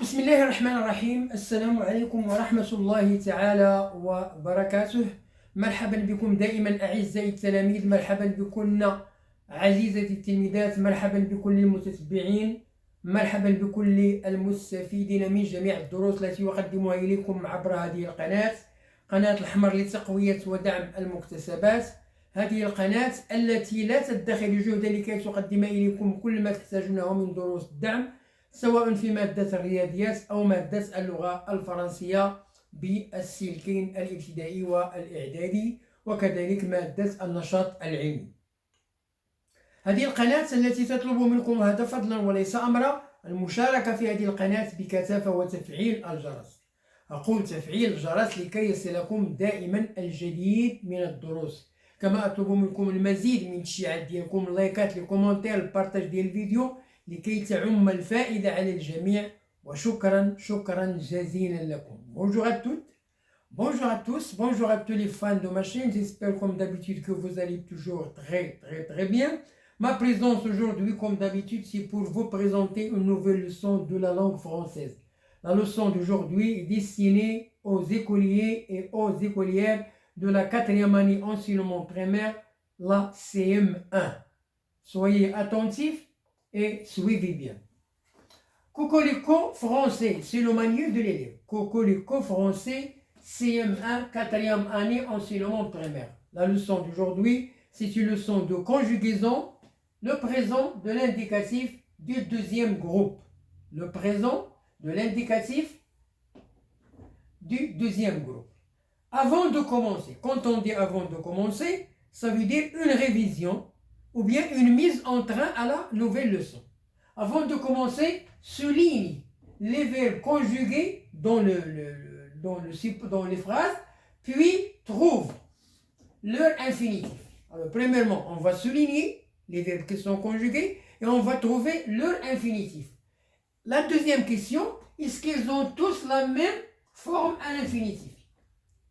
بسم الله الرحمن الرحيم. السلام عليكم ورحمة الله تعالى وبركاته. مرحبا بكم دائما أعزائي التلاميذ، مرحبا بكن عزيزتي التلميذات، مرحبا بكل المتتبعين، مرحبا بكل المستفيدين من جميع الدروس التي أقدمها إليكم عبر هذه القناة، قناة الحمر لتقوية ودعم المكتسبات. هذه القناة التي لا تدخر جهدا لكي تقدم إليكم كل ما تحتاجونه من دروس الدعم، سواء في مادة الرياضيات أو مادة اللغة الفرنسية بالسلكين الابتدائي والإعدادي، وكذلك مادة النشاط العلمي. هذه القناة التي تطلب منكم هذا فضلا وليس أمرا، المشاركة في هذه القناة بكثافة وتفعيل الجرس. أقول تفعيل الجرس لكي يصلكم دائما الجديد من الدروس. كما أطلب منكم المزيد من التشجيعات ديالكم، اللايكات، الكومنتير، البارتاج ديال الفيديو لكي تعم الفائدة على الجميع. وشكرا جزيلا لكم. Bonjour à toutes, bonjour à tous, bonjour à tous les fans de ma chaîne. J'espère comme d'habitude que vous allez toujours très bien. Ma présence aujourd'hui, comme d'habitude, c'est pour vous présenter une nouvelle leçon de la langue française. La leçon d'aujourd'hui est destinée aux écoliers et aux écolières de la 4e année enseignement primaire, la CM1. Soyez attentifs et suivez bien. Cocorico français, c'est le manuel de l'élève. Cocorico français, CM1, 4e année enseignement primaire. La leçon d'aujourd'hui, c'est une leçon de conjugaison, le présent de l'indicatif du deuxième groupe. Le présent de l'indicatif du deuxième groupe. Avant de commencer, quand on dit avant de commencer, ça veut dire une révision ou bien une mise en train à la nouvelle leçon. Avant de commencer, souligne les verbes conjugués dans les phrases, puis trouve leur infinitif. Alors, premièrement, on va souligner les verbes qui sont conjugués et on va trouver leur infinitif. La deuxième question, est-ce qu'ils ont tous la même forme à l'infinitif?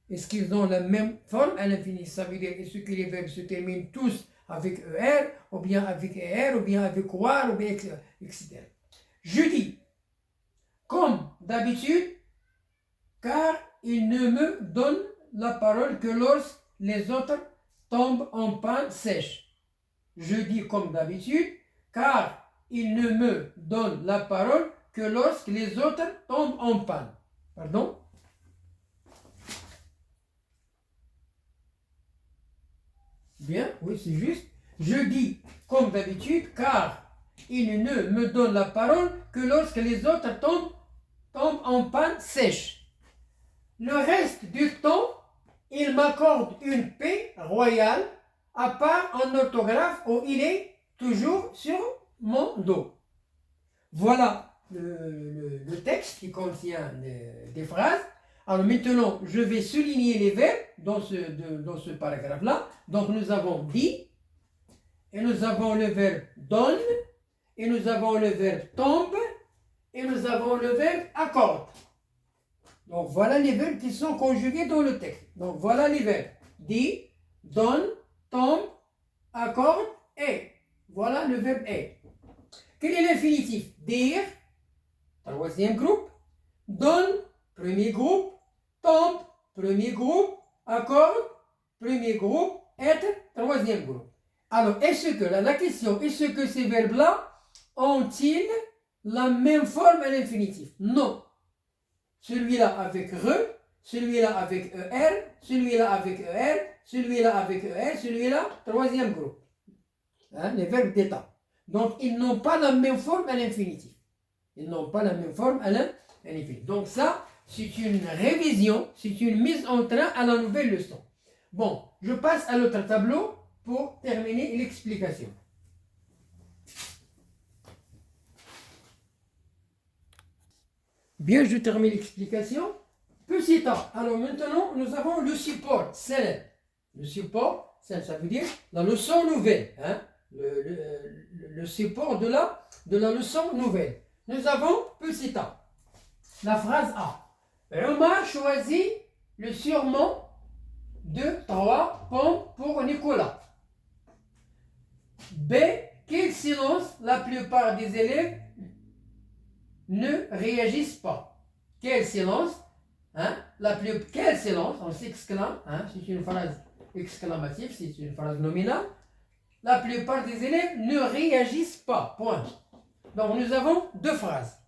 Est-ce qu'ils ont la même forme à l'infinitif? Ça veut dire, est-ce que les verbes se terminent tous avec ER, ou bien avec ER, ou bien avec OIR, ou bien etc. Je dis, comme d'habitude, car il ne me donne la parole que lorsque les autres tombent en panne sèche. Je dis comme d'habitude, car il ne me donne la parole que lorsque les autres tombent en panne. Pardon? Bien, oui, c'est juste. Je dis comme d'habitude, car il ne me donne la parole que lorsque les autres tombent en panne sèche. Le reste du temps, il m'accorde une paix royale, à part en orthographe où il est toujours sur mon dos. Voilà le texte qui contient des phrases. Alors maintenant, je vais souligner les verbes dans ce paragraphe-là. Donc nous avons dit, et nous avons le verbe donne, et nous avons le verbe tombe, et nous avons le verbe accorde. Donc voilà les verbes qui sont conjugués dans le texte. Donc voilà les verbes. Dit, donne, tombe, accorde, et. Voilà le verbe est. Quel est l'infinitif? Dire, troisième groupe, donne, premier groupe, tombe, premier groupe, accorde, premier groupe, être, troisième groupe. Alors, est-ce que, la question, est-ce que ces verbes-là ont-ils la même forme à l'infinitif? Non. Celui-là avec re, celui-là avec er, celui-là avec er, celui-là avec er, celui-là, troisième groupe. Hein, les verbes d'état. Donc, ils n'ont pas la même forme à l'infinitif. Ils n'ont pas la même forme à l'infinitif. Donc ça, c'est une révision, c'est une mise en train à la nouvelle leçon. Bon, je passe à l'autre tableau pour terminer l'explication. Bien, je termine l'explication. Petit a. Alors maintenant, nous avons le support, c'est le support, ça veut dire la leçon nouvelle. Hein? Le support de la leçon nouvelle. Nous avons petit a. La phrase A. Omar choisit le surnom de 3 pommes pour Nicolas. B. Quel silence la plupart des élèves ne réagissent pas. Quel silence, hein? Quel silence, on s'exclame, hein? C'est une phrase exclamative, c'est une phrase nominale. La plupart des élèves ne réagissent pas. Point. Donc nous avons deux phrases.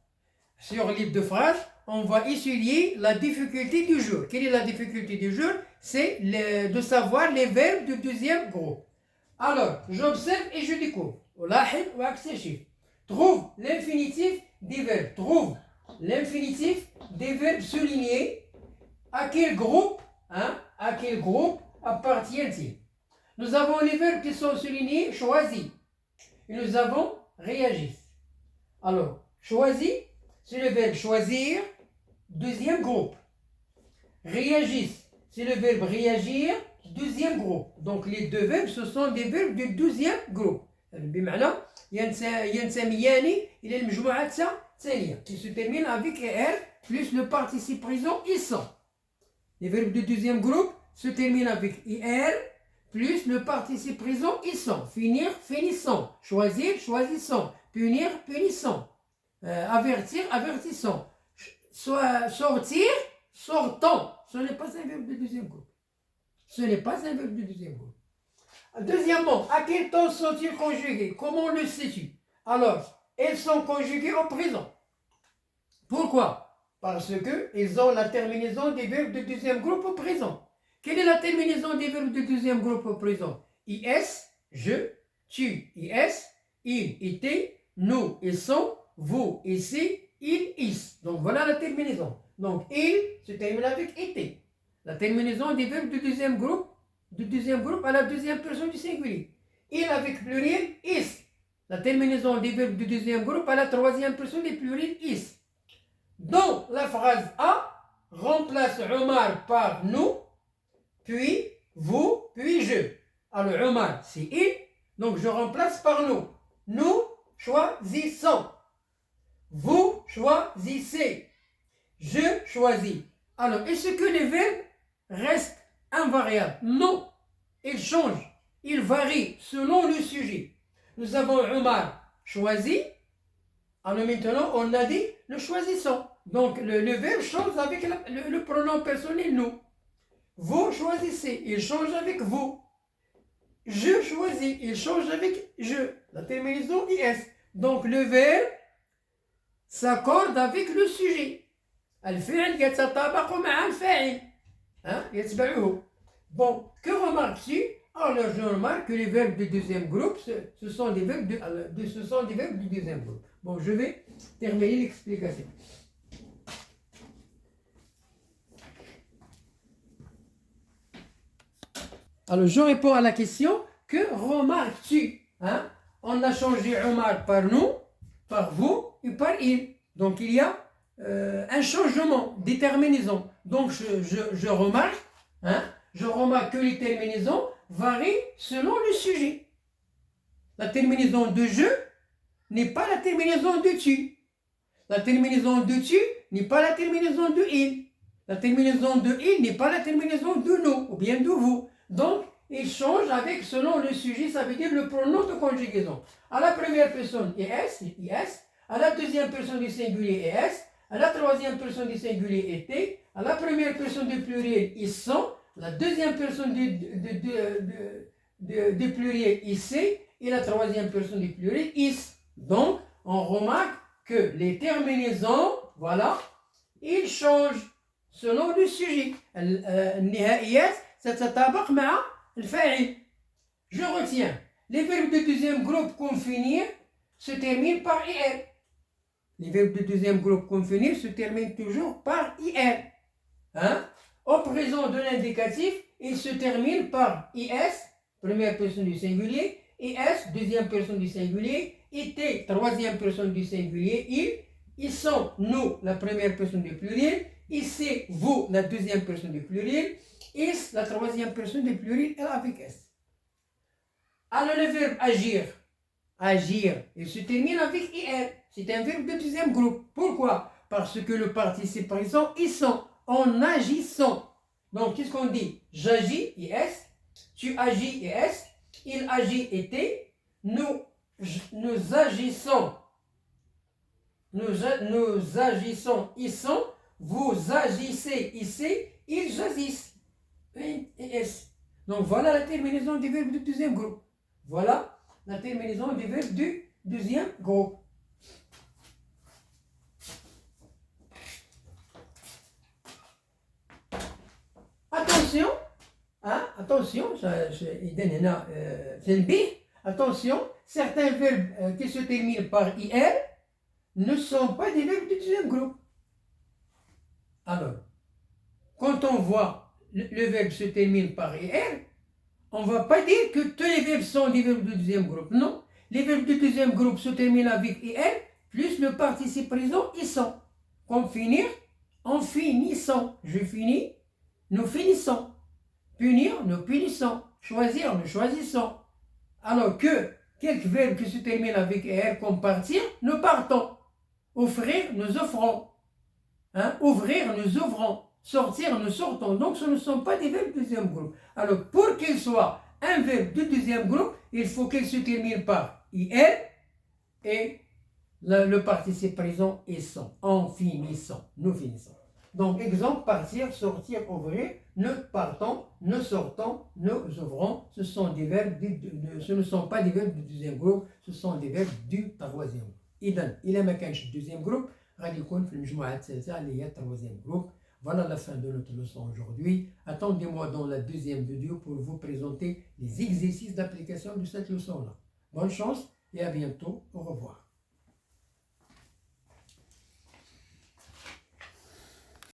Sur les deux phrases, on va étudier la difficulté du jour. Quelle est la difficulté du jour? C'est de savoir les verbes du deuxième groupe. Alors, j'observe et je découvre. Trouve l'infinitif des verbes. Trouve l'infinitif des verbes soulignés. À quel groupe, hein, à quel groupe appartient-il? Nous avons les verbes qui sont soulignés, choisis. Et nous avons réagissent. Alors, choisis, c'est le verbe choisir, deuxième groupe. Réagissent, c'est le verbe réagir, deuxième groupe. Donc les deux verbes, ce sont des verbes du deuxième groupe. بمعنى ينتميان إلى المجموعة الثانية qui se termine avec er plus le participe présent ils sont. Les verbes du deuxième groupe se terminent avec er plus le participe présent ils sont. Finir, finissons. Choisir, choisissons. Punir, punissons. Avertir, avertissons. Sortir, sortons. Ce n'est pas un verbe du deuxième groupe. Ce n'est pas un verbe du deuxième groupe. Deuxièmement, à quel temps sont-ils conjugués? Comment on le situe? Alors, elles sont conjuguées au présent. Pourquoi? Parce qu'ils ont la terminaison des verbes du deuxième groupe au présent. Quelle est la terminaison des verbes du deuxième groupe au présent? IS, je, tu, IS, il, était, nous, ils sont, vous, ici, il, is. Donc voilà la terminaison. Donc il se termine avec était. La terminaison des verbes du deuxième groupe à la deuxième personne du singulier. Il avec pluriel, is. La terminaison des verbes du deuxième groupe à la troisième personne du pluriel, is. Dans la phrase A, remplace Omar par nous, puis vous, puis je. Alors Omar, c'est il, donc je remplace par nous. Nous choisissons. Vous choisissez. Je choisis. Alors, est-ce que les verbes restent invariables? Non. Ils changent. Ils varient selon le sujet. Nous avons Omar choisi. Alors maintenant, on a dit nous choisissons. Donc, le verbe change avec le pronom personnel nous. Vous choisissez. Il change avec vous. Je choisis. Il change avec je. La terminaison is. Donc, le verbe s'accorde avec le sujet. الفعل يتطابق مع الفاعل يتبعه. Bon, que remarques-tu? Alors je remarque que les verbes du deuxième groupe, ce sont des verbes du deuxième groupe. Bon, je vais terminer l'explication. Alors je réponds à la question, que remarques-tu? On a changé Omar par nous, par vous et par il. Donc il y a un changement des terminaisons. Donc je remarque que les terminaisons varient selon le sujet. La terminaison de je n'est pas la terminaison de tu. La terminaison de tu n'est pas la terminaison de il. La terminaison de il n'est pas la terminaison de nous ou bien de vous. Donc il change avec selon le sujet, ça veut dire le pronom de conjugaison. À la première personne is, à la deuxième personne du singulier es, à la troisième personne du singulier était, à la première personne du pluriel ils sont, la deuxième personne du pluriel ici, et la troisième personne du pluriel is. Donc, on remarque que les terminaisons, voilà, ils changent selon le sujet. النهائيات تتطابق مع الفاعل. Je retiens, les verbes du deuxième groupe comme finir se terminent par ir. Les verbes du deuxième groupe comme finir se terminent toujours par ir. Au présent de l'indicatif, il se termine par is, première personne du singulier, is, deuxième personne du singulier, était, troisième personne du singulier, ils sont, nous, la première personne du pluriel, ici, vous, la deuxième personne du pluriel, is, la troisième personne du pluriel, elle avec s. Alors le verbe agir, il se termine avec ir. C'est un verbe de deuxième groupe. Pourquoi? Parce que le participe présent, ils sont en agissant. Donc, qu'est-ce qu'on dit? J'agis, is, tu agis, is, il agit, était, nous agissons, nous agissons, ils sont, vous agissez ici, ils agissent. Et S. Donc voilà la terminaison du verbe du deuxième groupe. Voilà la terminaison du verbe du deuxième groupe. Attention, hein, attention, attention, certains verbes qui se terminent par IR ne sont pas des verbes du deuxième groupe. Alors, quand on voit le verbe se termine par IR, on ne va pas dire que tous les verbes sont des verbes du deuxième groupe. Non, les verbes du deuxième groupe se terminent avec IR, plus le participe présent, ils sont. Comme finir, en finissant. Je finis, nous finissons. Punir, nous punissons. Choisir, nous choisissons. Alors que quelques verbes qui se terminent avec IR, comme partir, nous partons. Offrir, nous offrons. Hein? Ouvrir, nous ouvrons. Sortir, nous sortons. Donc, ce ne sont pas des verbes du deuxième groupe. Alors, pour qu'il soit un verbe du deuxième groupe, il faut qu'il se termine par IR et le participe présent est sont. En finissant. Nous finissons. Donc, exemple, partir, sortir, ouvrir. Nous partons, nous sortons, nous ouvrons. Ce sont des verbes ce ne sont pas des verbes du deuxième groupe, ce sont des verbes du troisième groupe. إذا إلا ما كانش الدوزيام جروب غادي يكون في المجموعة الثالثة اللي هي التروازيام جروب. Voilà la fin de notre leçon aujourd'hui. Attendez-moi dans la deuxième vidéo pour vous présenter les exercices d'application de cette leçon-là. Bonne chance et à bientôt. Au revoir.